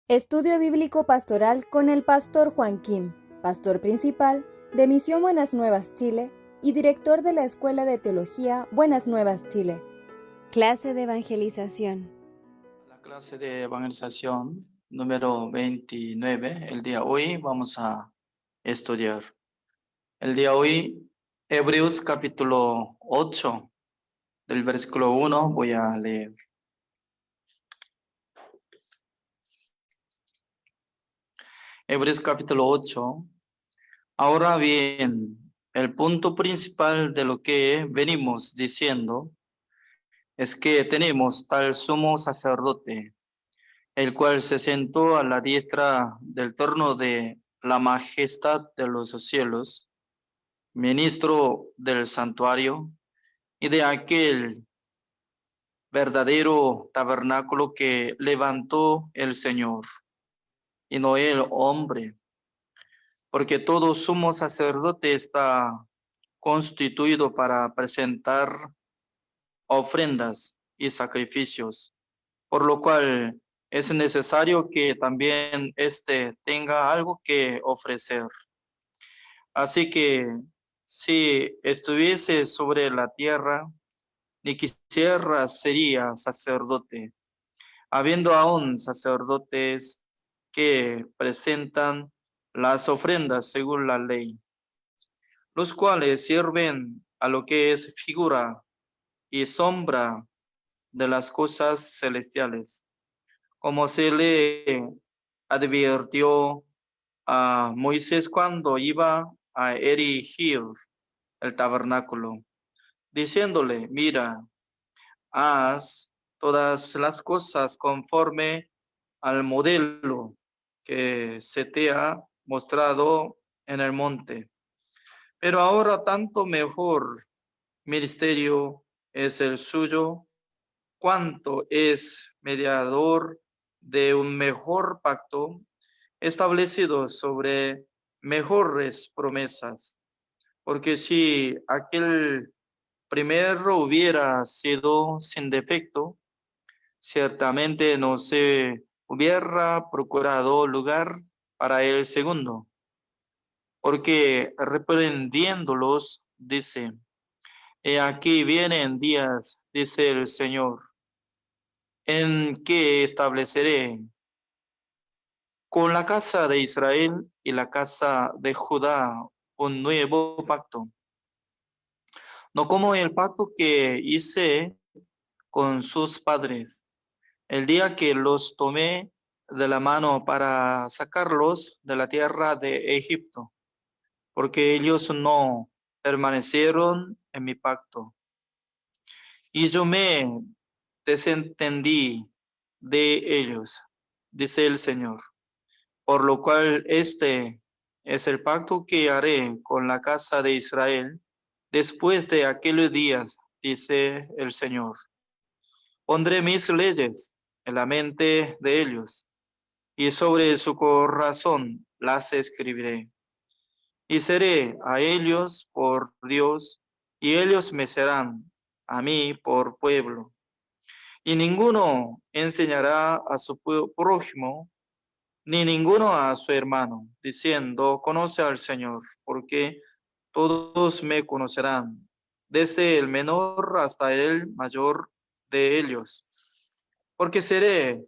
Estudio Bíblico Pastoral con el Pastor Juan Kim, Pastor Principal de Misión Buenas Nuevas Chile y Director de la Escuela de Teología Buenas Nuevas Chile. Clase de Evangelización. La clase de evangelización número 29, el día de hoy vamos a estudiar. El día de hoy, Hebreos capítulo 8, del versículo 1, voy a leer. Hebreos capítulo 8. Ahora bien, el punto principal de lo que venimos diciendo es que tenemos tal sumo sacerdote, el cual se sentó a la diestra del trono de la majestad de los cielos, ministro del santuario y de aquel verdadero tabernáculo que levantó el Señor, y no el hombre, porque todo sumo sacerdote está constituido para presentar ofrendas y sacrificios, por lo cual es necesario que también éste tenga algo que ofrecer. Así que si estuviese sobre la tierra, ni quisiera sería sacerdote, habiendo aún sacerdotes que presentan las ofrendas según la ley, los cuales sirven a lo que es figura y sombra de las cosas celestiales, como se le advirtió a Moisés cuando iba a erigir el tabernáculo, diciéndole: mira, haz todas las cosas conforme al modelo que se te ha mostrado en el monte. Pero ahora tanto mejor ministerio es el suyo, cuanto es mediador de un mejor pacto establecido sobre mejores promesas. Porque si aquel primero hubiera sido sin defecto, ciertamente no se hubiera procurado lugar para el segundo, porque reprendiéndolos dice: he aquí vienen días, dice el Señor, en que estableceré con la casa de Israel y la casa de Judá un nuevo pacto, no como el pacto que hice con sus padres el día que los tomé de la mano para sacarlos de la tierra de Egipto, porque ellos no permanecieron en mi pacto. Y yo me desentendí de ellos, dice el Señor. Por lo cual este es el pacto que haré con la casa de Israel después de aquellos días, dice el Señor. Pondré mis leyes en la mente de ellos, y sobre su corazón las escribiré. Y seré a ellos por Dios, y ellos me serán a mí por pueblo. Y ninguno enseñará a su prójimo, ni ninguno a su hermano, diciendo: conoce al Señor, porque todos me conocerán, desde el menor hasta el mayor de ellos. Porque seré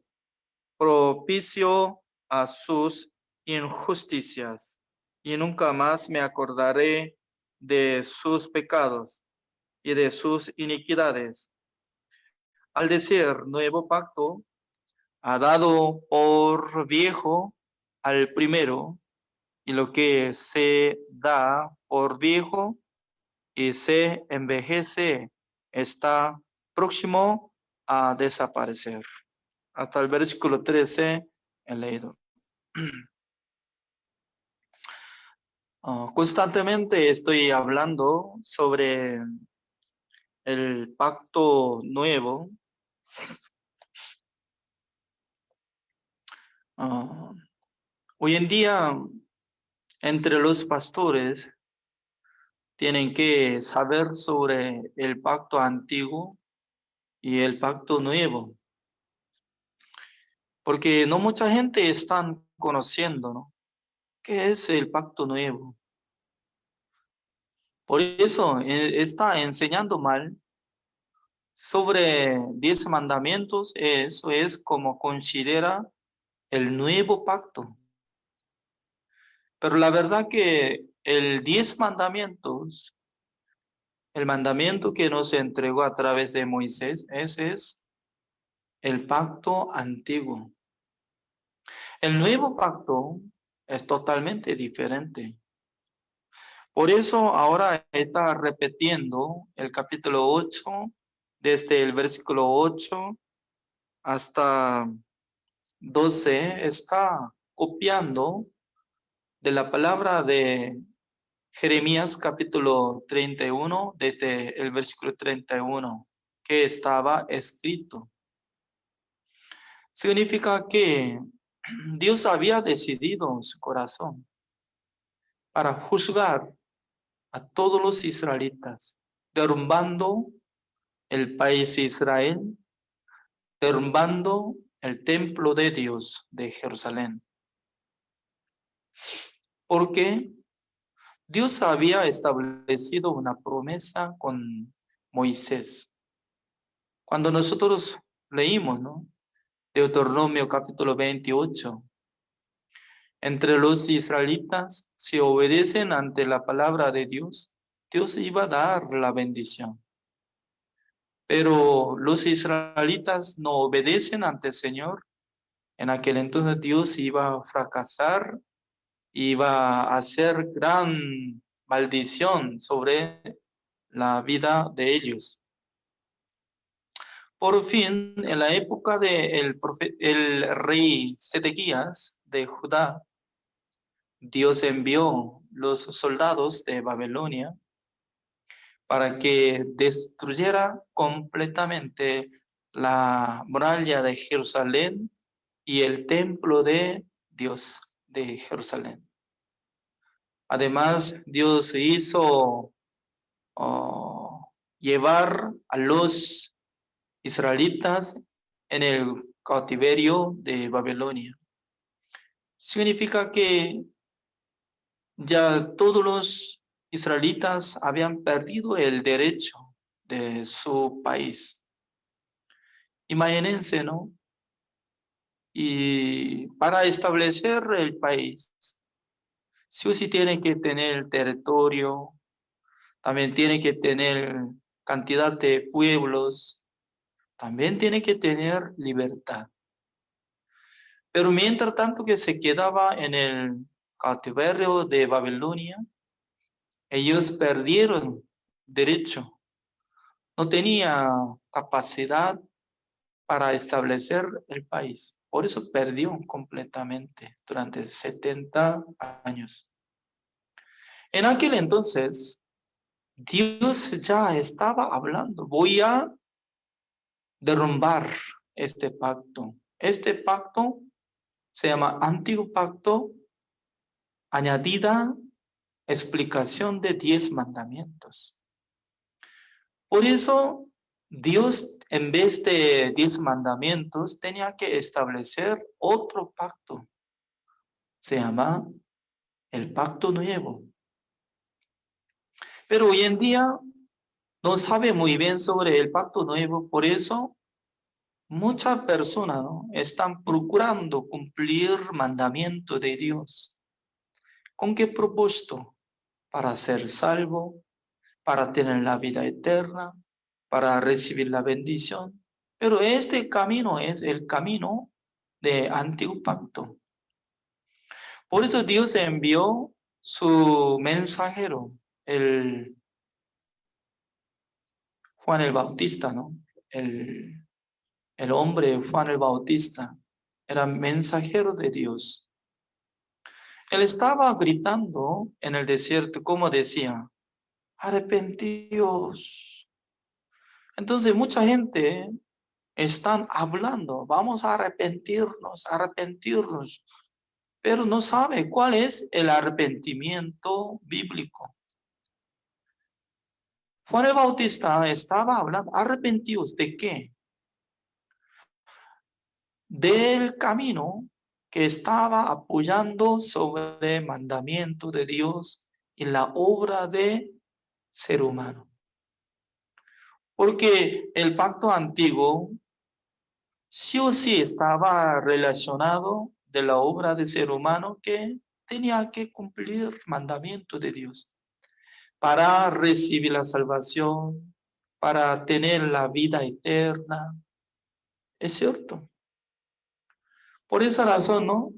propicio a sus injusticias, y nunca más me acordaré de sus pecados y de sus iniquidades. Al decir nuevo pacto, ha dado por viejo al primero, y lo que se da por viejo y se envejece está próximo a desaparecer. Hasta el versículo 13 he leído. Constantemente estoy hablando sobre el pacto nuevo. Hoy en día, entre los pastores, tienen que saber sobre el pacto antiguo y el pacto nuevo, porque no mucha gente está conociendo, ¿no? ¿Qué es el pacto nuevo? Por eso está enseñando mal sobre 10 mandamientos. Eso es como considera el nuevo pacto. Pero la verdad que el 10 mandamientos, el mandamiento que nos entregó a través de Moisés, ese es el pacto antiguo. El nuevo pacto es totalmente diferente. Por eso ahora está repitiendo el capítulo 8, desde el versículo 8 hasta 12, está copiando de la palabra de Jeremías capítulo 31, desde el versículo 31, que estaba escrito. Significa que Dios había decidido en su corazón para juzgar a todos los israelitas, derrumbando el país de Israel, derrumbando el templo de Dios de Jerusalén. Porque Dios había establecido una promesa con Moisés. Cuando nosotros leímos, ¿no? Deuteronomio capítulo 28, entre los israelitas, si obedecen ante la palabra de Dios, Dios iba a dar la bendición. Pero los israelitas no obedecen ante el Señor. En aquel entonces Dios iba a fracasar, iba a hacer gran maldición sobre la vida de ellos. Por fin, en la época del el rey Sedequías de Judá, Dios envió los soldados de Babilonia para que destruyera completamente la muralla de Jerusalén y el templo de Dios de Jerusalén. Además, Dios hizo llevar a los israelitas en el cautiverio de Babilonia. Significa que ya todos los israelitas habían perdido el derecho de su país. Imagínense, ¿no? Y para establecer el país, sí o sí tienen que tener territorio, también tienen que tener cantidad de pueblos, también tienen que tener libertad. Pero mientras tanto que se quedaba en el cautiverio de Babilonia, ellos perdieron derecho, no tenía capacidad para establecer el país. Por eso perdió completamente durante 70 años. En aquel entonces, Dios ya estaba hablando, voy a derrumbar este pacto. Este pacto se llama Antiguo Pacto, añadida explicación de 10 mandamientos. Por eso, Dios, en vez de 10 mandamientos, tenía que establecer otro pacto. Se llama el Pacto Nuevo. Pero hoy en día no sabe muy bien sobre el Pacto Nuevo, por eso muchas personas, ¿no?, están procurando cumplir mandamientos de Dios. ¿Con qué propósito? Para ser salvo, para tener la vida eterna, para recibir la bendición. Pero este camino es el camino de Antiguo Pacto. Por eso Dios envió su mensajero, el Juan el Bautista, ¿no? El hombre Juan el Bautista era mensajero de Dios. Él estaba gritando en el desierto, como decía, arrepentíos. Entonces mucha gente están hablando, vamos a arrepentirnos, pero no sabe cuál es el arrepentimiento bíblico. Juan el Bautista estaba hablando, arrepentíos, ¿de qué? del camino que estaba apoyando sobre el mandamiento de Dios y la obra de ser humano. Porque el pacto antiguo sí o sí estaba relacionado de la obra de ser humano que tenía que cumplir el mandamiento de Dios para recibir la salvación, para tener la vida eterna. Es cierto. Por esa razón, ¿no?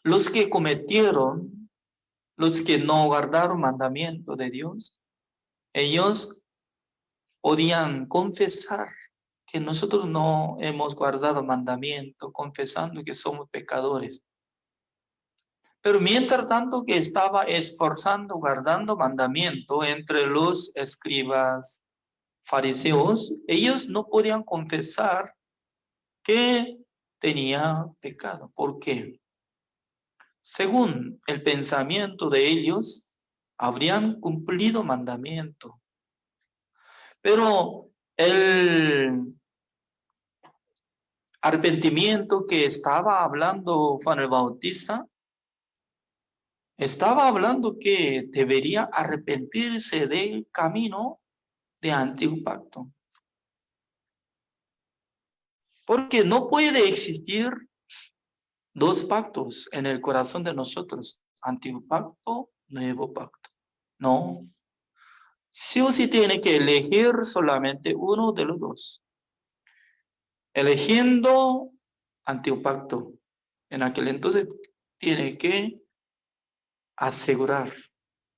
Los que cometieron, los que no guardaron mandamiento de Dios, ellos podían confesar que nosotros no hemos guardado mandamiento, confesando que somos pecadores. Pero mientras tanto que estaba esforzando, guardando mandamiento entre los escribas, fariseos, ellos no podían confesar que tenía pecado. ¿Por qué? Según el pensamiento de ellos, habrían cumplido mandamiento. Pero el arrepentimiento que estaba hablando Juan el Bautista, estaba hablando que debería arrepentirse del camino de antiguo pacto. Porque no puede existir dos pactos en el corazón de nosotros. Antiguo pacto, nuevo pacto. No. Sí o sí tiene que elegir solamente uno de los dos. Eligiendo antiguo pacto. En aquel entonces tiene que asegurar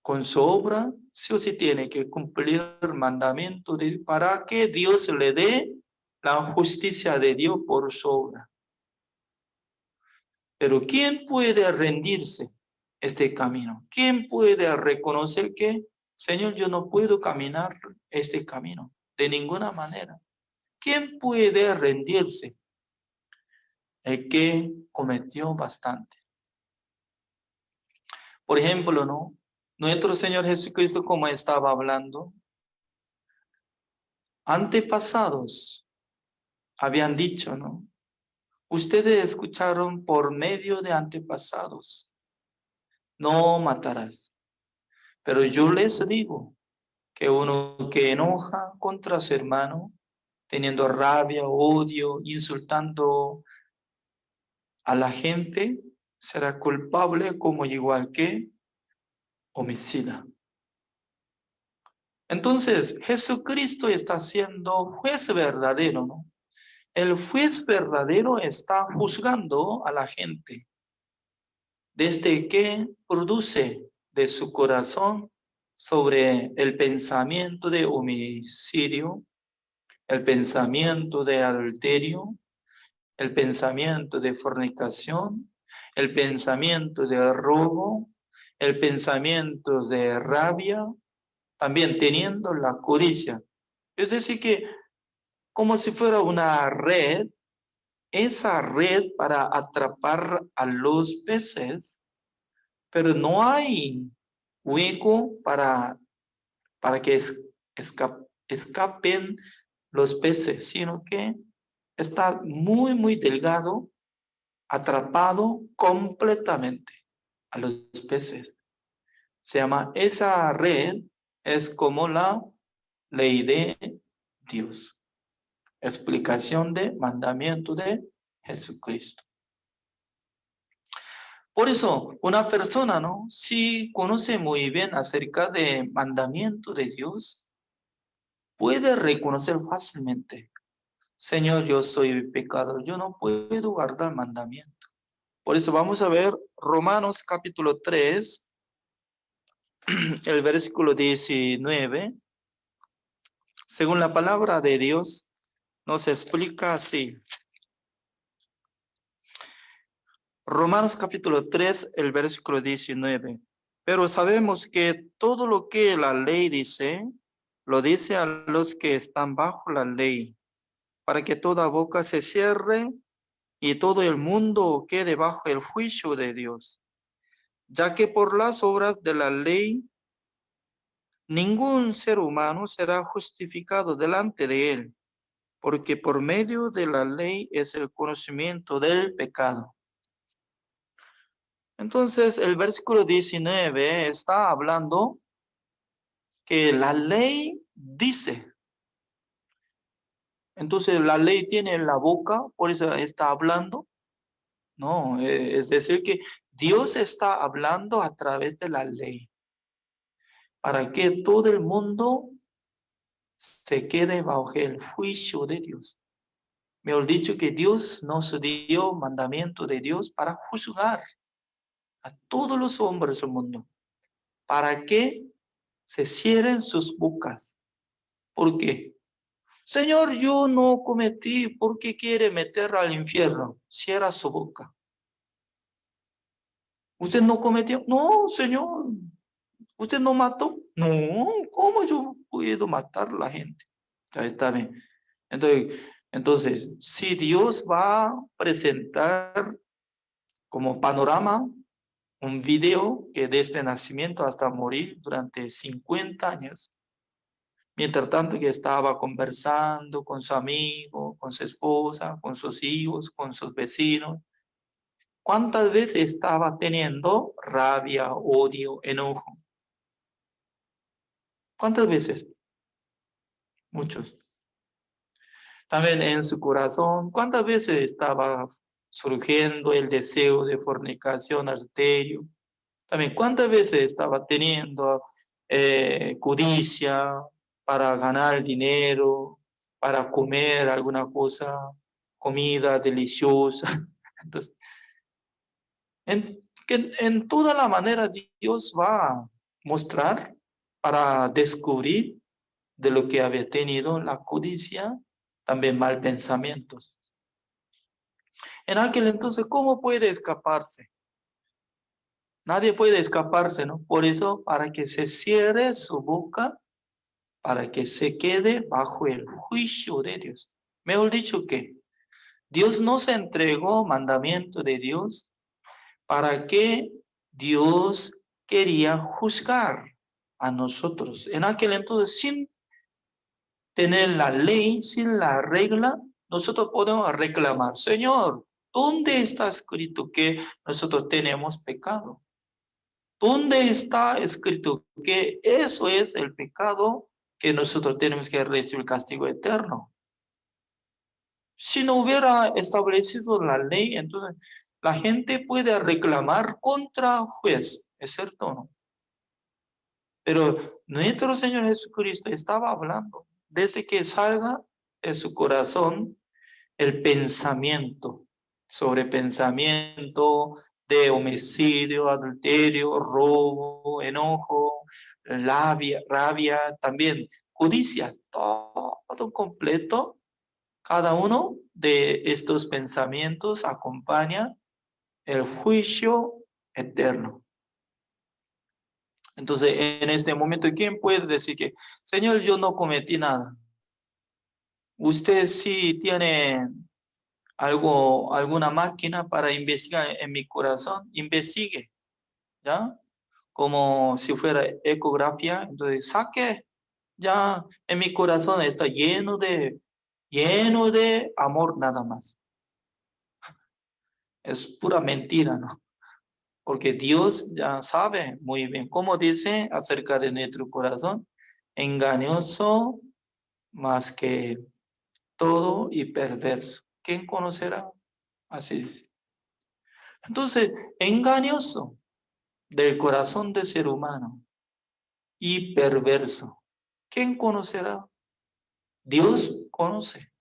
con su obra, sí o sí tiene que cumplir el mandamiento para que Dios le dé la justicia de Dios por su obra. Pero ¿quién puede rendirse este camino? ¿Quién puede reconocer que, Señor, yo no puedo caminar este camino de ninguna manera? ¿Quién puede rendirse? El que cometió bastante. Por ejemplo, ¿no? Nuestro Señor Jesucristo, como estaba hablando, antepasados habían dicho, ¿no? Ustedes escucharon por medio de antepasados, no matarás. Pero yo les digo que uno que enoja contra su hermano, teniendo rabia, odio, insultando a la gente, será culpable como igual que homicida. Entonces, Jesucristo está siendo juez verdadero, ¿no? El juez verdadero está juzgando a la gente desde que produce de su corazón sobre el pensamiento de homicidio, el pensamiento de adulterio, el pensamiento de fornicación, el pensamiento de robo, el pensamiento de rabia, también teniendo la codicia. Es decir, que como si fuera una red, esa red para atrapar a los peces, pero no hay hueco para que escapen los peces, sino que está muy, muy delgado, atrapado completamente a los peces. Se llama, esa red es como la ley de Dios. Explicación de mandamiento de Jesucristo. Por eso, una persona, ¿no? Si conoce muy bien acerca de mandamiento de Dios, puede reconocer fácilmente, Señor, yo soy pecador, yo no puedo guardar mandamiento. Por eso vamos a ver Romanos capítulo 3, el versículo 19. Según la palabra de Dios, nos explica así. Romanos capítulo 3, el versículo 19. Pero sabemos que todo lo que la ley dice, lo dice a los que están bajo la ley, para que toda boca se cierre y todo el mundo quede bajo el juicio de Dios. Ya que por las obras de la ley, ningún ser humano será justificado delante de él, porque por medio de la ley es el conocimiento del pecado. Entonces, el versículo 19 está hablando que la ley dice. Entonces, la ley tiene la boca, por eso está hablando. No, es decir que Dios está hablando a través de la ley para que todo el mundo se quede bajo el juicio de Dios. Mejor dicho, que Dios nos dio mandamiento de Dios para juzgar a todos los hombres del mundo, para que se cierren sus bocas. ¿Por qué? Señor, yo no cometí, ¿por qué quiere meter al infierno? Cierra su boca. ¿Usted no cometió? No, Señor. ¿Usted no mató? No, ¿cómo yo puedo matar a la gente? Ya está bien. Entonces, si Dios va a presentar como panorama un video que desde nacimiento hasta morir durante 50 años, mientras tanto que estaba conversando con su amigo, con su esposa, con sus hijos, con sus vecinos, ¿cuántas veces estaba teniendo rabia, odio, enojo? ¿Cuántas veces? Muchos. También en su corazón, ¿cuántas veces estaba surgiendo el deseo de fornicación, adulterio? También, ¿cuántas veces estaba teniendo codicia para ganar dinero, para comer alguna cosa, comida deliciosa? Entonces, en toda la manera Dios va a mostrar para descubrir de lo que había tenido la codicia, también mal pensamientos. En aquel entonces, ¿cómo puede escaparse? Nadie puede escaparse, ¿no? Por eso, para que se cierre su boca, para que se quede bajo el juicio de Dios. Mejor dicho que Dios nos entregó mandamiento de Dios para que Dios quería juzgar a nosotros. En aquel entonces, sin tener la ley, sin la regla, nosotros podemos reclamar, Señor, ¿dónde está escrito que nosotros tenemos pecado? ¿Dónde está escrito que eso es el pecado que nosotros tenemos que recibir el castigo eterno? Si no hubiera establecido la ley, entonces la gente puede reclamar contra el juez, ¿es cierto o no? Pero nuestro Señor Jesucristo estaba hablando desde que salga de su corazón el pensamiento, sobre pensamiento de homicidio, adulterio, robo, enojo, rabia, también codicia, todo completo. Cada uno de estos pensamientos acompaña el juicio eterno. Entonces, en este momento, ¿quién puede decir que, Señor, yo no cometí nada? Usted sí tiene alguna máquina para investigar en mi corazón, investigue, ¿ya? Como si fuera ecografía, entonces saque, ya en mi corazón está lleno de amor nada más. Es pura mentira, ¿no? Porque Dios ya sabe muy bien cómo dice acerca de nuestro corazón, engañoso más que todo y perverso. ¿Quién conocerá? Así dice. Entonces, engañoso del corazón del ser humano y perverso. ¿Quién conocerá? Dios conoce.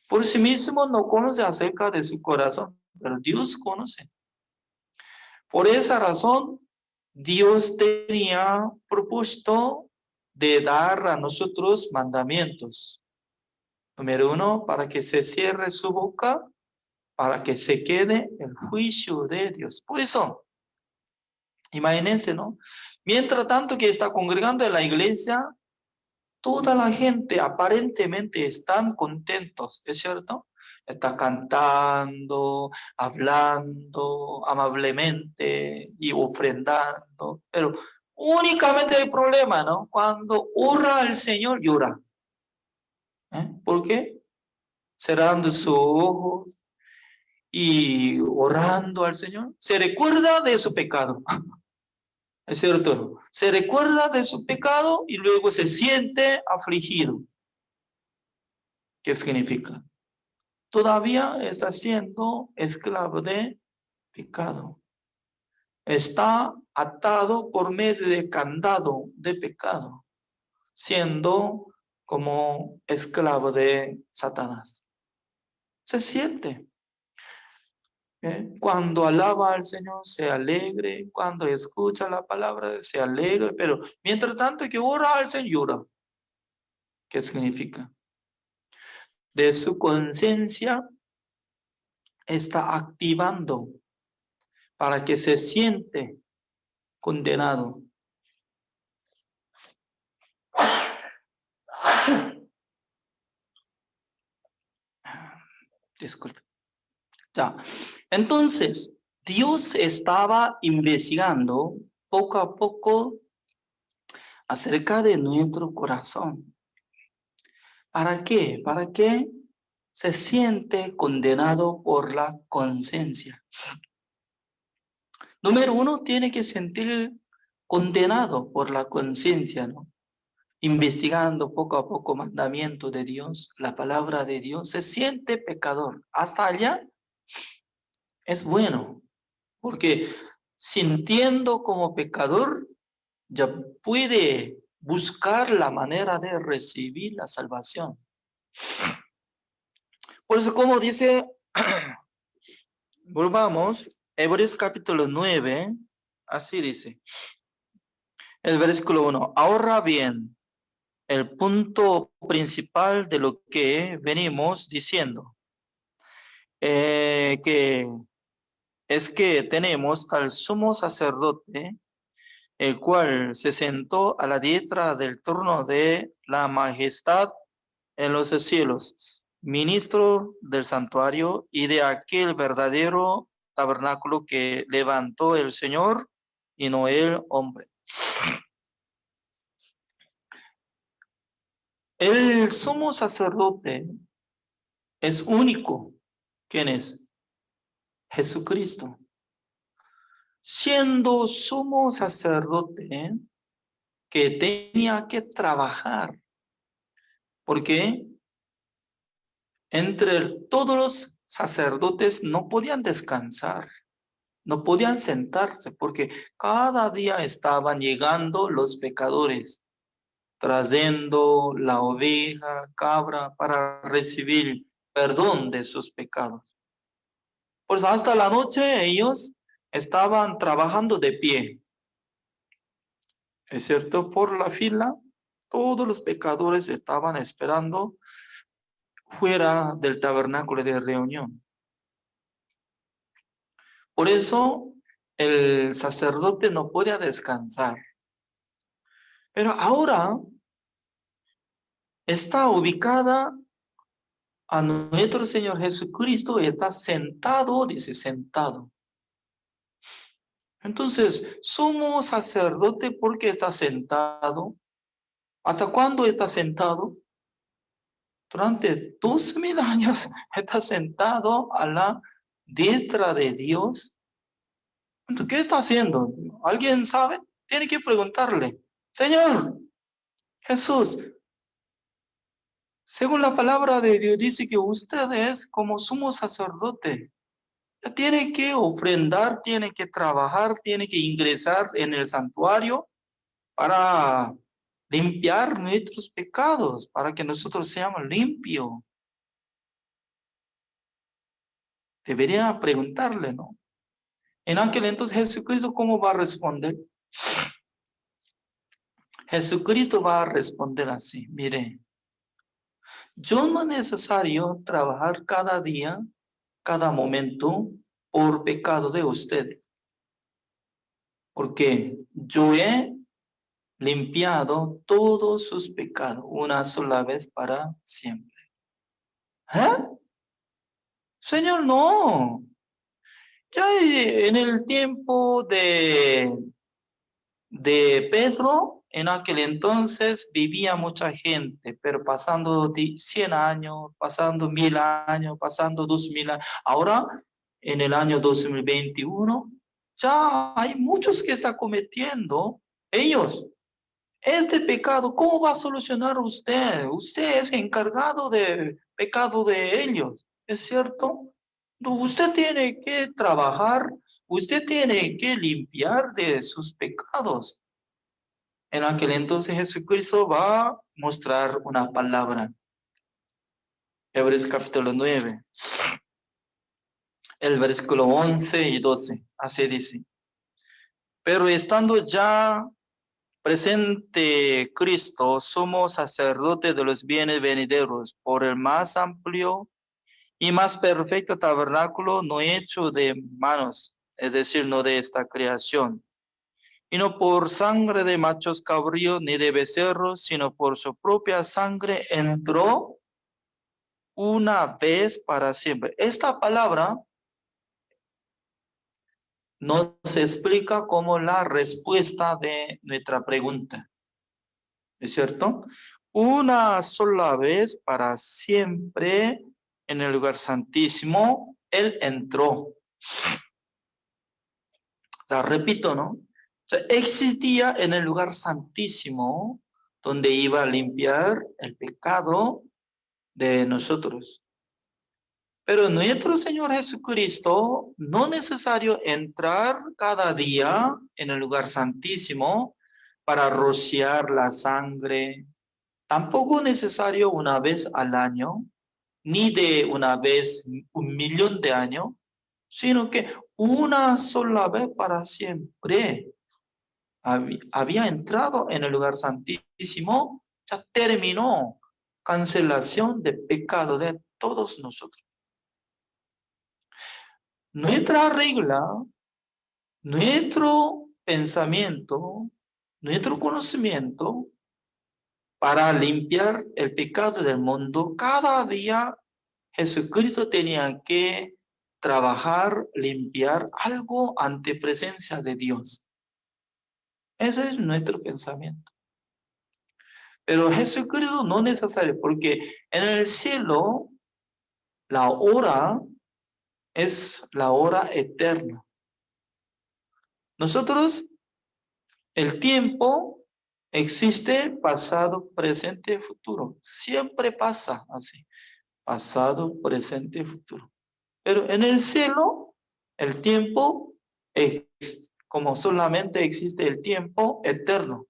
Por sí mismo no conoce acerca de su corazón, pero Dios conoce. Por esa razón, Dios tenía propósito de dar a nosotros mandamientos. Número 1, para que se cierre su boca, para que se quede el juicio de Dios. Por eso, imagínense, ¿no? Mientras tanto que está congregando en la iglesia, toda la gente aparentemente están contentos, ¿es cierto? Está cantando, hablando amablemente y ofrendando, pero únicamente hay problema, ¿no? Cuando ora al Señor, llora. ¿Por qué? cerrando sus ojos y orando al Señor, se recuerda de su pecado. ¿Es cierto? Se recuerda de su pecado y luego se siente afligido. ¿Qué significa? Todavía está siendo esclavo de pecado. Está atado por medio de candado de pecado, siendo como esclavo de Satanás. Se siente. Cuando alaba al Señor, se alegre. Cuando escucha la palabra, se alegre. Pero mientras tanto que ora al Señor, llora. ¿Qué significa? De su conciencia está activando para que se siente condenado. Disculpe. Ya. Entonces, Dios estaba investigando poco a poco acerca de nuestro corazón. ¿Para qué? Para que se siente condenado por la conciencia. Número uno, tiene que sentir condenado por la conciencia, ¿no? Investigando poco a poco mandamiento de Dios, la palabra de Dios, se siente pecador. Hasta allá es bueno, porque sintiendo como pecador, ya puede buscar la manera de recibir la salvación. Por eso, como dice, volvamos, Hebreos capítulo 9, así dice, el versículo 1, ahora bien, el punto principal de lo que venimos diciendo, que es que tenemos tal sumo sacerdote, el cual se sentó a la diestra del trono de la majestad en los cielos, ministro del santuario y de aquel verdadero tabernáculo que levantó el Señor y no el hombre. El sumo sacerdote es único. ¿Quién es? Jesucristo. Siendo sumo sacerdote, que tenía que trabajar, porque entre todos los sacerdotes no podían descansar, no podían sentarse, porque cada día estaban llegando los pecadores, trayendo la oveja, cabra, para recibir perdón de sus pecados. Pues hasta la noche ellos estaban trabajando de pie. Es cierto, por la fila, todos los pecadores estaban esperando fuera del tabernáculo de reunión. Por eso el sacerdote no podía descansar. Pero ahora está ubicada a nuestro Señor Jesucristo y está sentado, dice sentado. Entonces, sumo sacerdote, ¿por qué está sentado? ¿Hasta cuándo está sentado? Durante 12,000 años está sentado a la diestra de Dios. Entonces, ¿qué está haciendo? ¿Alguien sabe? Tiene que preguntarle. Señor Jesús, según la palabra de Dios dice que usted es como sumo sacerdote. Tiene que ofrendar, tiene que trabajar, tiene que ingresar en el santuario para limpiar nuestros pecados, para que nosotros seamos limpios. Debería preguntarle, ¿no? En aquel entonces, Jesucristo, ¿cómo va a responder? Jesucristo va a responder así, mire, yo no es necesario trabajar cada día, cada momento, por pecado de ustedes, porque yo he limpiado todos sus pecados una sola vez para siempre. ¿Eh? Señor, no. Ya en el tiempo de Pedro, en aquel entonces vivía mucha gente, pero pasando 100 años, pasando 1000 años, pasando 2000 años. Ahora, en el año 2021, ya hay muchos que están cometiendo ellos este pecado. ¿Cómo va a solucionar usted? Usted es encargado de pecado de ellos, ¿es cierto? Usted tiene que trabajar, usted tiene que limpiar de sus pecados. En aquel entonces Jesucristo va a mostrar una palabra. Hebreos capítulo 9, el versículo 11 y 12, así dice. Pero estando ya presente Cristo, somos sacerdotes de los bienes venideros, por el más amplio y más perfecto tabernáculo, no hecho de manos, es decir, no de esta creación, y no por sangre de machos cabríos ni de becerros, sino por su propia sangre entró una vez para siempre. Esta palabra nos explica como la respuesta de nuestra pregunta, ¿es cierto? Una sola vez para siempre en el lugar santísimo, Él entró. O sea, repito, ¿no? O sea, existía en el lugar santísimo donde iba a limpiar el pecado de nosotros. Pero nuestro Señor Jesucristo no es necesario entrar cada día en el lugar santísimo para rociar la sangre. Tampoco es necesario una vez al año, ni de una vez 1.000.000 de años, sino que una sola vez para siempre había entrado en el lugar santísimo, ya terminó cancelación de pecado de todos nosotros. Nuestra regla, nuestro pensamiento, nuestro conocimiento para limpiar el pecado del mundo, cada día Jesucristo tenía que trabajar, limpiar algo ante presencia de Dios. Ese es nuestro pensamiento. Pero Jesucristo no es necesario, porque en el cielo la hora es la hora eterna. Nosotros, el tiempo existe pasado, presente, futuro. Siempre pasa así. Pasado, presente, futuro. Pero en el cielo, el tiempo es como solamente existe el tiempo eterno.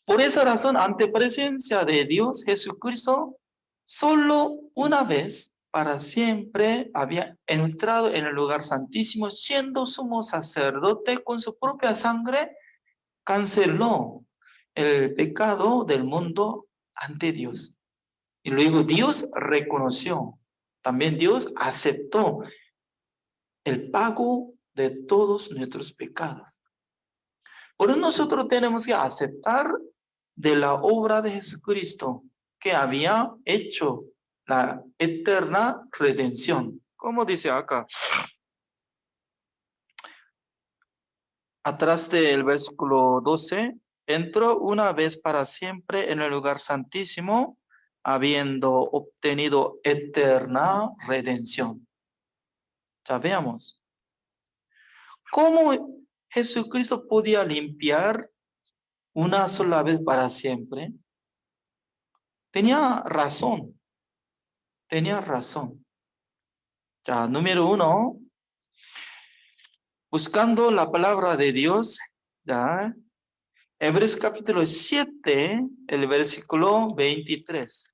Por esa razón, ante presencia de Dios, Jesucristo, solo una vez para siempre había entrado en el lugar santísimo, siendo sumo sacerdote con su propia sangre, canceló el pecado del mundo ante Dios. Y luego Dios reconoció, también Dios aceptó el pago de todos nuestros pecados. Por eso nosotros tenemos que aceptar de la obra de Jesucristo que había hecho la eterna redención. Como dice acá, atrás del versículo 12, entró una vez para siempre en el lugar santísimo, habiendo obtenido eterna redención. Ya veamos. ¿Cómo Jesucristo podía limpiar una sola vez para siempre? Tenía razón. Tenía razón. Ya, número 1, buscando la palabra de Dios, ya, Hebreos capítulo 7, el versículo 23.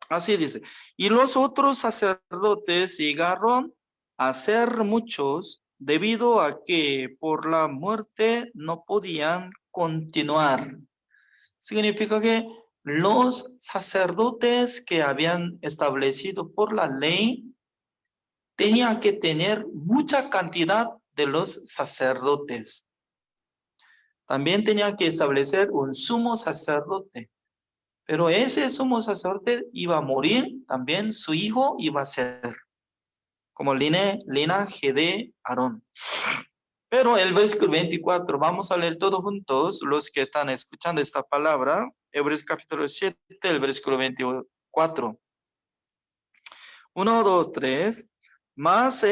Así dice, y los otros sacerdotes llegaron a ser muchos debido a que por la muerte no podían continuar. Significa que los sacerdotes que habían establecido por la ley tenían que tener mucha cantidad de los sacerdotes. También tenían que establecer un sumo sacerdote. Pero ese sumo sacerdote iba a morir, también su hijo iba a ser. como linaje de Aarón. Pero el versículo 24, vamos a leer todos juntos, los que están escuchando esta palabra, Hebreos capítulo 7, el versículo 24. 1, 2, 3. Mas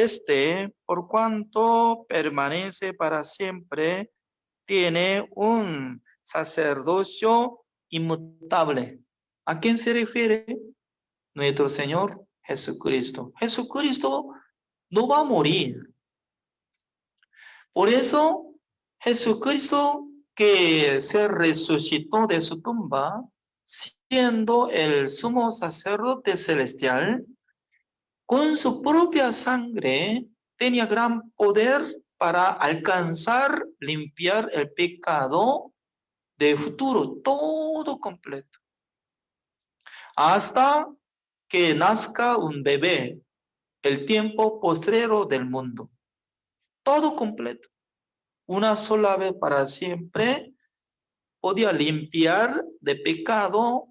por cuanto permanece para siempre, tiene un sacerdocio inmutable. ¿A quién se refiere? Nuestro Señor Jesucristo. Jesucristo no va a morir. Por eso, Jesucristo que se resucitó de su tumba, siendo el sumo sacerdote celestial, con su propia sangre tenía gran poder para alcanzar, limpiar el pecado de futuro, todo completo. Hasta que nazca un bebé, el tiempo postrero del mundo. Todo completo. Una sola vez para siempre podía limpiar de pecado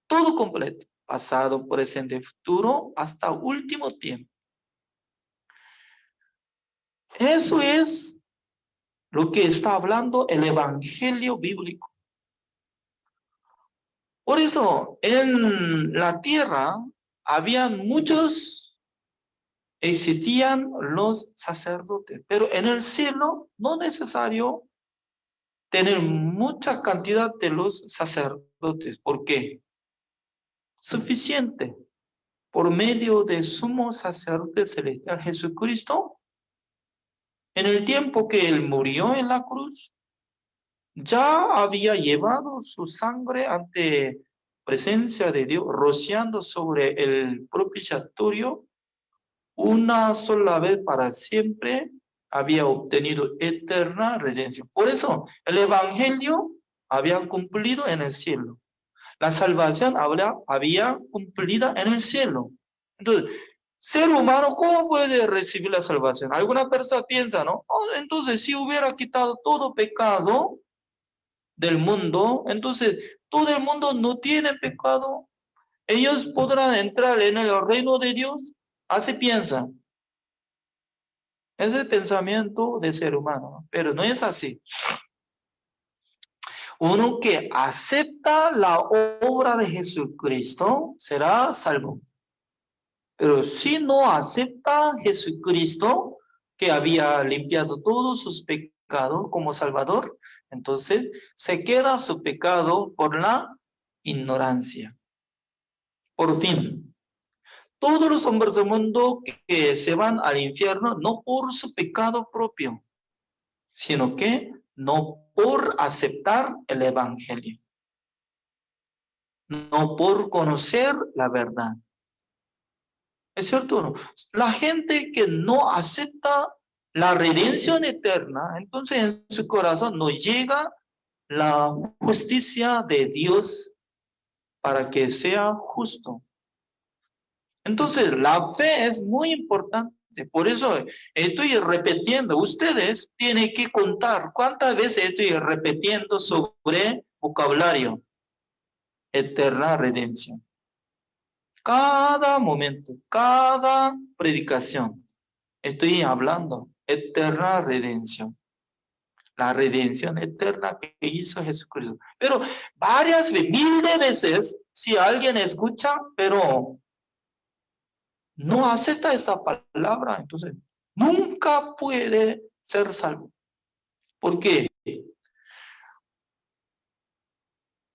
todo completo. Pasado, presente, futuro, hasta último tiempo. Eso es lo que está hablando el Evangelio bíblico. Por eso, en la tierra existían los sacerdotes, pero en el cielo no es necesario tener mucha cantidad de los sacerdotes. ¿Por qué? Suficiente. Por medio del sumo sacerdote celestial Jesucristo, en el tiempo que él murió en la cruz, ya había llevado su sangre ante presencia de Dios, rociando sobre el propiciatorio una sola vez para siempre, había obtenido eterna redención. Por eso el Evangelio había cumplido en el cielo. La salvación había cumplida en el cielo. Entonces, ser humano, ¿cómo puede recibir la salvación? Alguna persona piensa, ¿no? Oh, entonces, si hubiera quitado todo pecado del mundo, entonces todo el mundo no tiene pecado. Ellos podrán entrar en el reino de Dios. Así piensan. Es el pensamiento del ser humano, pero no es así. Uno que acepta la obra de Jesucristo será salvo. Pero si no acepta a Jesucristo, que había limpiado todos sus pecados como Salvador, entonces se queda su pecado por la ignorancia. Por fin, todos los hombres del mundo que se van al infierno, no por su pecado propio, sino que no por aceptar el Evangelio, no por conocer la verdad. ¿Es cierto o no? La gente que no acepta la redención eterna, entonces en su corazón no llega la justicia de Dios para que sea justo. Entonces la fe es muy importante. Por eso estoy repitiendo. Ustedes tienen que contar cuántas veces estoy repitiendo sobre vocabulario. Eterna redención. Cada momento, cada predicación, estoy hablando eterna redención. La redención eterna que hizo Jesucristo. Pero varias veces, miles de veces, si alguien escucha, pero no acepta esta palabra, entonces nunca puede ser salvo. ¿Por qué?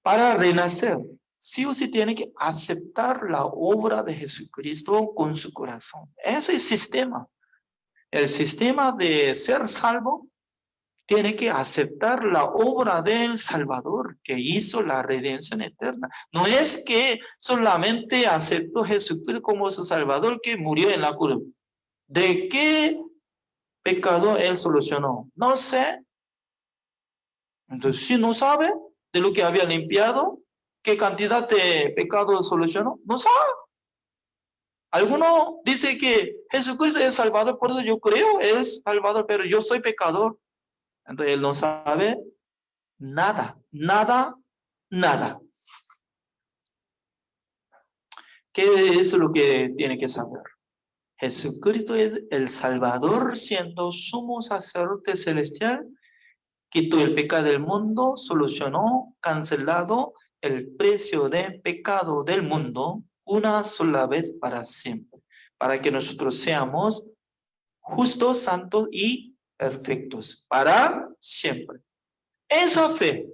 Para renacer, sí o sí tiene que aceptar la obra de Jesucristo con su corazón. Ese es el sistema. El sistema de ser salvo tiene que aceptar la obra del Salvador que hizo la redención eterna. No es que solamente aceptó Jesucristo como su Salvador que murió en la cruz. ¿De qué pecado él solucionó? No sé. Entonces, si no sabe de lo que había limpiado, qué cantidad de pecado solucionó, no sabe. Alguno dice que Jesucristo es Salvador, por eso yo creo es Salvador, pero yo soy pecador. Entonces él no sabe nada, nada, nada. ¿Qué es lo que tiene que saber? Jesucristo es el Salvador, siendo sumo sacerdote celestial, quitó el pecado del mundo, solucionó, cancelado el precio de pecado del mundo una sola vez para siempre, para que nosotros seamos justos, santos y perfectos para siempre. Esa fe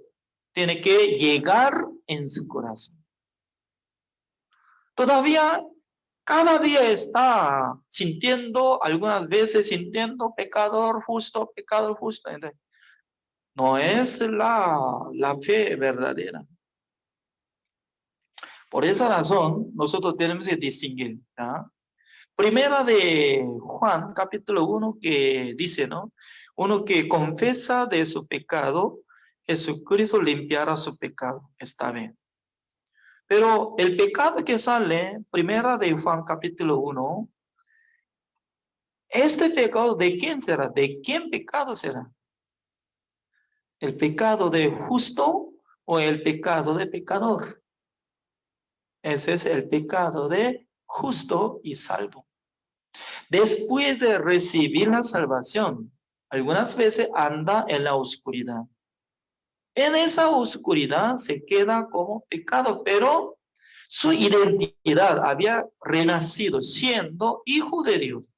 tiene que llegar en su corazón. Todavía cada día está sintiendo, algunas veces sintiendo pecador justo. No es la fe verdadera. Por esa razón, nosotros tenemos que distinguir. ¿Ya? Primera de Juan, capítulo 1, que dice, ¿no? Uno que confiesa de su pecado, Jesucristo limpiará su pecado. Está bien. Pero el pecado que sale, primera de Juan, capítulo 1, este pecado, ¿de quién será? ¿De quién pecado será? ¿El pecado de justo o el pecado de pecador? Ese es el pecado de justo y salvo. Después de recibir la salvación, algunas veces anda en la oscuridad. En esa oscuridad se queda como pecado, pero su identidad había renacido siendo hijo de Dios,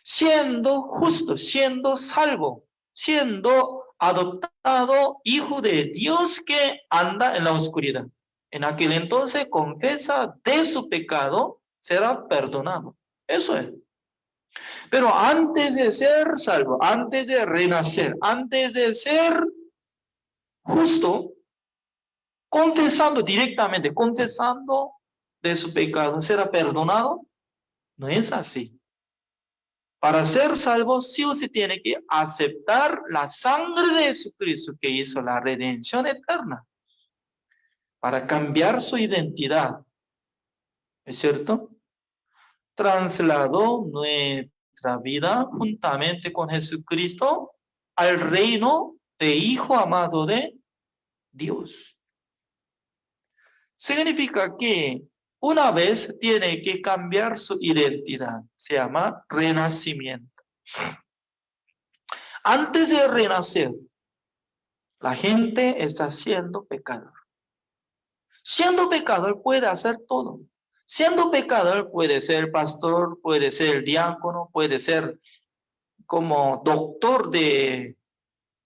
siendo justo, siendo salvo, siendo adoptado hijo de Dios que anda en la oscuridad. En aquel entonces confiesa de su pecado, será perdonado. Eso es. Pero antes de ser salvo, antes de renacer, antes de ser justo, confesando directamente, confesando de su pecado, ¿será perdonado? No es así. Para ser salvo, sí o sí tiene que aceptar la sangre de Jesucristo que hizo la redención eterna. Para cambiar su identidad. ¿Es cierto? Trasladó nuestra vida juntamente con Jesucristo al reino de Hijo amado de Dios. Significa que una vez tiene que cambiar su identidad. Se llama renacimiento. Antes de renacer, la gente está siendo pecador. Siendo pecador puede hacer todo. Siendo pecador puede ser pastor, puede ser diácono, puede ser como doctor de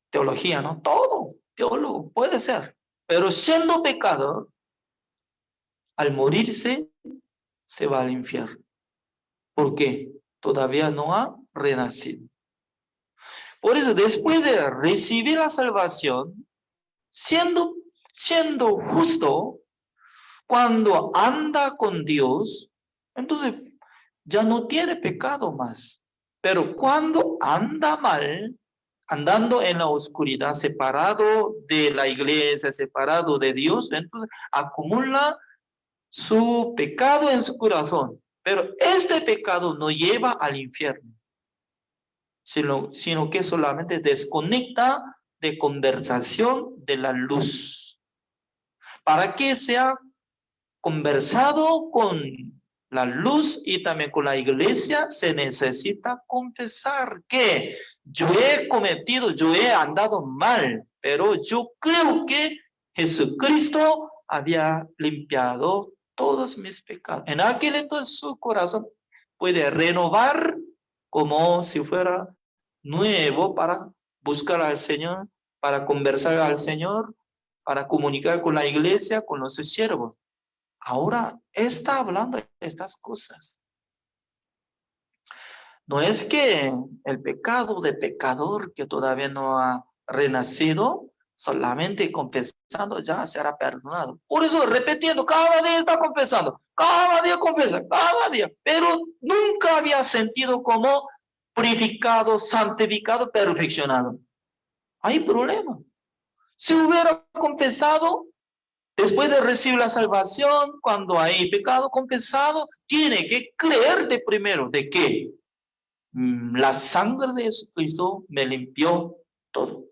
teología, ¿no? Todo, teólogo, puede ser. Pero siendo pecador, al morirse, se va al infierno. ¿Por qué? Todavía no ha renacido. Por eso, después de recibir la salvación, siendo justo, cuando anda con Dios, entonces ya no tiene pecado más. Pero cuando anda mal, andando en la oscuridad, separado de la iglesia, separado de Dios, entonces acumula su pecado en su corazón. Pero este pecado no lleva al infierno, sino que solamente desconecta de conversación de la luz. Para que sea conversado con la luz y también con la iglesia, se necesita confesar que yo he andado mal, pero yo creo que Jesucristo había limpiado todos mis pecados. En aquel entonces su corazón puede renovar como si fuera nuevo para buscar al Señor, para conversar al Señor, para comunicar con la iglesia, con los siervos. Ahora está hablando de estas cosas. No es que el pecado de pecador que todavía no ha renacido, solamente confesando ya será perdonado. Por eso, repitiendo, cada día está confesando, cada día confesa, cada día. Pero nunca había sentido como purificado, santificado, perfeccionado. Hay problema. Si hubiera confesado, después de recibir la salvación, cuando hay pecado confesado, tiene que creerte primero de que la sangre de Jesucristo me limpió todo.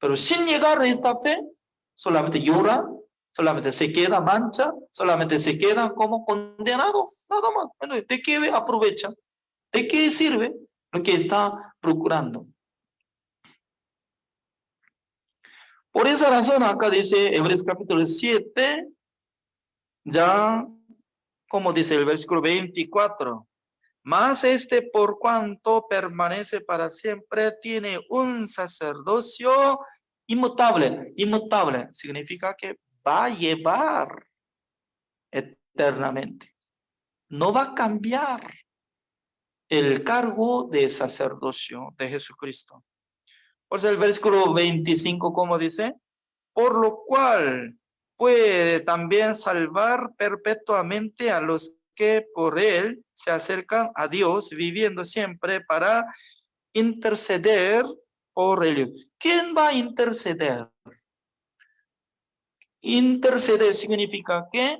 Pero sin llegar a esta fe, solamente llora, solamente se queda mancha, solamente se queda como condenado, nada más. Bueno, ¿de qué aprovecha? ¿De qué sirve lo que está procurando? Por esa razón acá dice Hebreos capítulo 7, ya como dice el versículo 24, mas por cuanto permanece para siempre, tiene un sacerdocio inmutable. Inmutable significa que va a llevar eternamente. No va a cambiar el cargo de sacerdocio de Jesucristo. Por eso el versículo 25, como dice, por lo cual puede también salvar perpetuamente a los que por él se acercan a Dios, viviendo siempre para interceder por ellos. ¿Quién va a interceder? Interceder significa que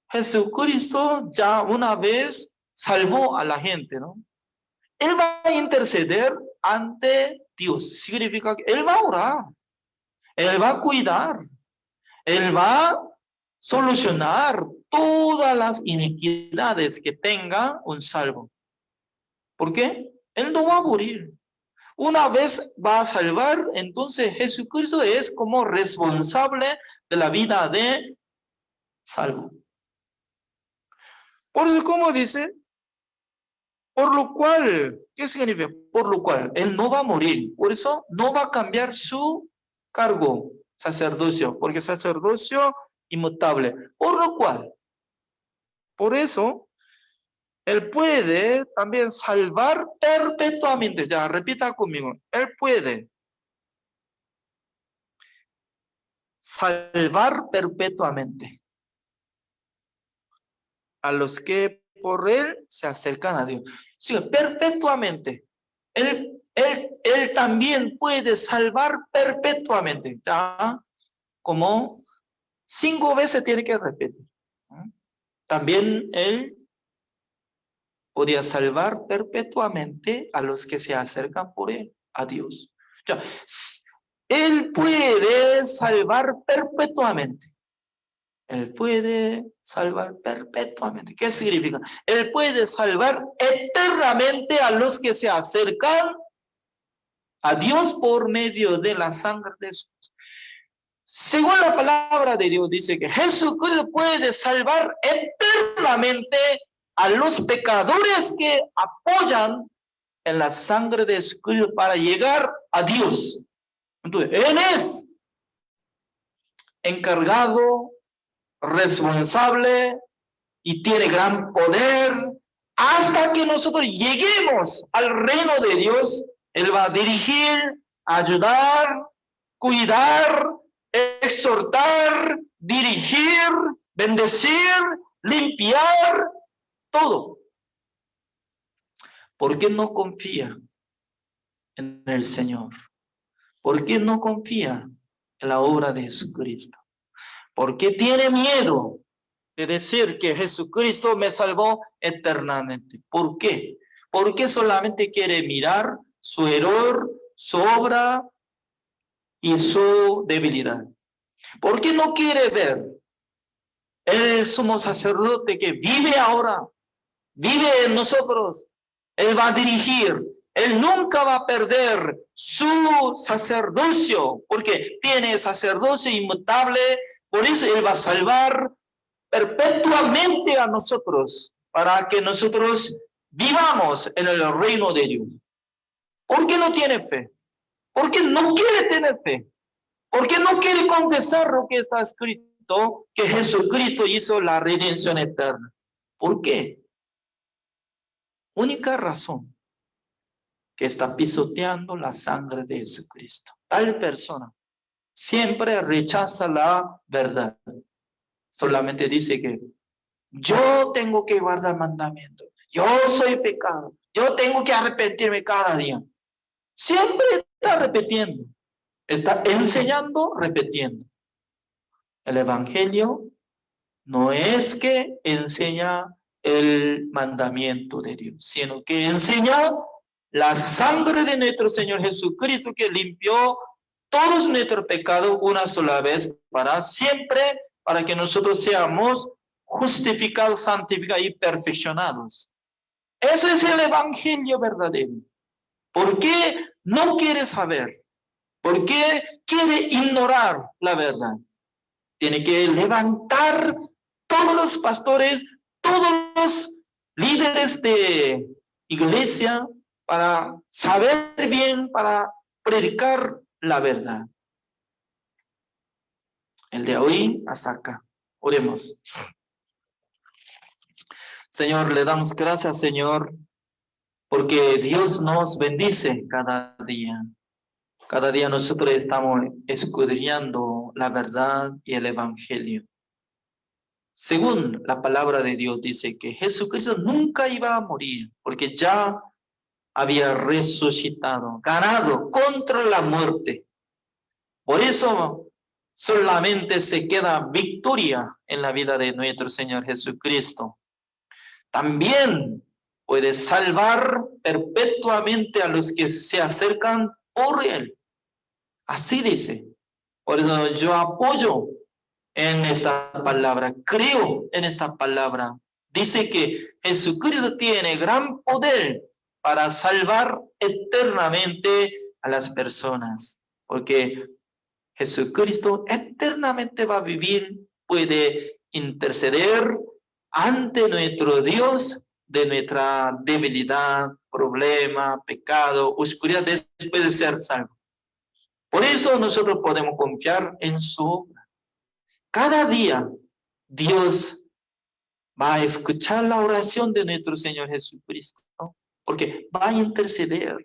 Jesucristo ya una vez salvó a la gente, ¿no? Él va a interceder ante Dios. Significa que Él va a orar, Él va a cuidar, Él va a solucionar todas las iniquidades que tenga un salvo. ¿Por qué? Él no va a morir. Una vez va a salvar, entonces Jesucristo es como responsable de la vida de salvo. Por eso, como dice, por lo cual, ¿qué significa? Por lo cual, él no va a morir. Por eso no va a cambiar su cargo, sacerdocio, porque sacerdocio inmutable. Por lo cual, por eso, él puede también salvar perpetuamente. Ya, repita conmigo. Él puede salvar perpetuamente a los que por él se acercan a Dios. Sí, perpetuamente. Él también puede salvar perpetuamente. Ya, como 5 veces tiene que repetir. También él podía salvar perpetuamente a los que se acercan por él, a Dios. Ya, él puede salvar perpetuamente. Él puede salvar perpetuamente. ¿Qué significa? Él puede salvar eternamente a los que se acercan a Dios por medio de la sangre de Jesús. Según la palabra de Dios dice que Jesucristo puede salvar eternamente a los pecadores que apoyan en la sangre de Jesucristo para llegar a Dios. Entonces, Él es encargado, responsable y tiene gran poder. Hasta que nosotros lleguemos al reino de Dios, Él va a dirigir, ayudar, cuidar, exhortar, dirigir, bendecir, limpiar, todo. ¿Por qué no confía en el Señor? ¿Por qué no confía en la obra de Jesucristo? ¿Por qué tiene miedo de decir que Jesucristo me salvó eternamente? ¿Por qué? ¿Por qué solamente quiere mirar su error, su obra y su debilidad? ¿Por qué no quiere ver el sumo sacerdote que vive ahora, vive en nosotros? Él va a dirigir, él nunca va a perder su sacerdocio, porque tiene sacerdocio inmutable. Por eso Él va a salvar perpetuamente a nosotros, para que nosotros vivamos en el reino de Dios. ¿Por qué no tiene fe? ¿Por qué no quiere tener fe? ¿Por qué no quiere confesar lo que está escrito, que Jesucristo hizo la redención eterna? ¿Por qué? Única razón, que está pisoteando la sangre de Jesucristo. Tal persona siempre rechaza la verdad. Solamente dice que yo tengo que guardar mandamientos. Yo soy pecado. Yo tengo que arrepentirme cada día. Siempre está repitiendo. Está enseñando, repitiendo. El evangelio no es que enseña el mandamiento de Dios, sino que enseña la sangre de nuestro Señor Jesucristo, que limpió todos nuestros pecados una sola vez para siempre, para que nosotros seamos justificados, santificados y perfeccionados. Ese es el evangelio verdadero. ¿Por qué no quiere saber? ¿Por qué quiere ignorar la verdad? Tiene que levantar todos los pastores, todos los líderes de iglesia para saber bien, para predicar la verdad. El de hoy hasta acá. Oremos. Señor, le damos gracias, Señor, porque Dios nos bendice cada día. Cada día nosotros estamos escudriñando la verdad y el evangelio. Según la palabra de Dios dice que Jesucristo nunca iba a morir, porque ya había resucitado, ganado contra la muerte. Por eso solamente se queda victoria en la vida de nuestro Señor Jesucristo. También puede salvar perpetuamente a los que se acercan por Él. Así dice. Por eso yo apoyo en esta palabra, creo en esta palabra. Dice que Jesucristo tiene gran poder para salvar eternamente a las personas, porque Jesucristo eternamente va a vivir, puede interceder ante nuestro Dios de nuestra debilidad, problema, pecado, oscuridad, después de ser salvo. Por eso nosotros podemos confiar en su obra. Cada día Dios va a escuchar la oración de nuestro Señor Jesucristo, porque va a interceder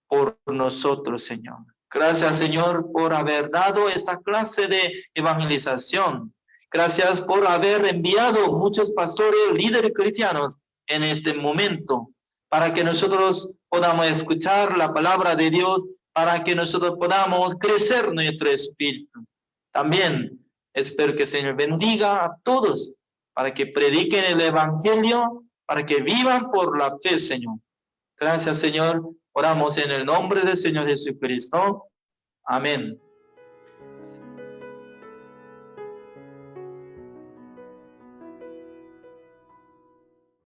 por nosotros, Señor. Gracias, Señor, por haber dado esta clase de evangelización. Gracias por haber enviado muchos pastores, líderes cristianos en este momento, para que nosotros podamos escuchar la palabra de Dios, para que nosotros podamos crecer nuestro espíritu. También espero que el Señor bendiga a todos, para que prediquen el evangelio, para que vivan por la fe, Señor. Gracias, Señor. Oramos en el nombre del Señor Jesucristo. Amén.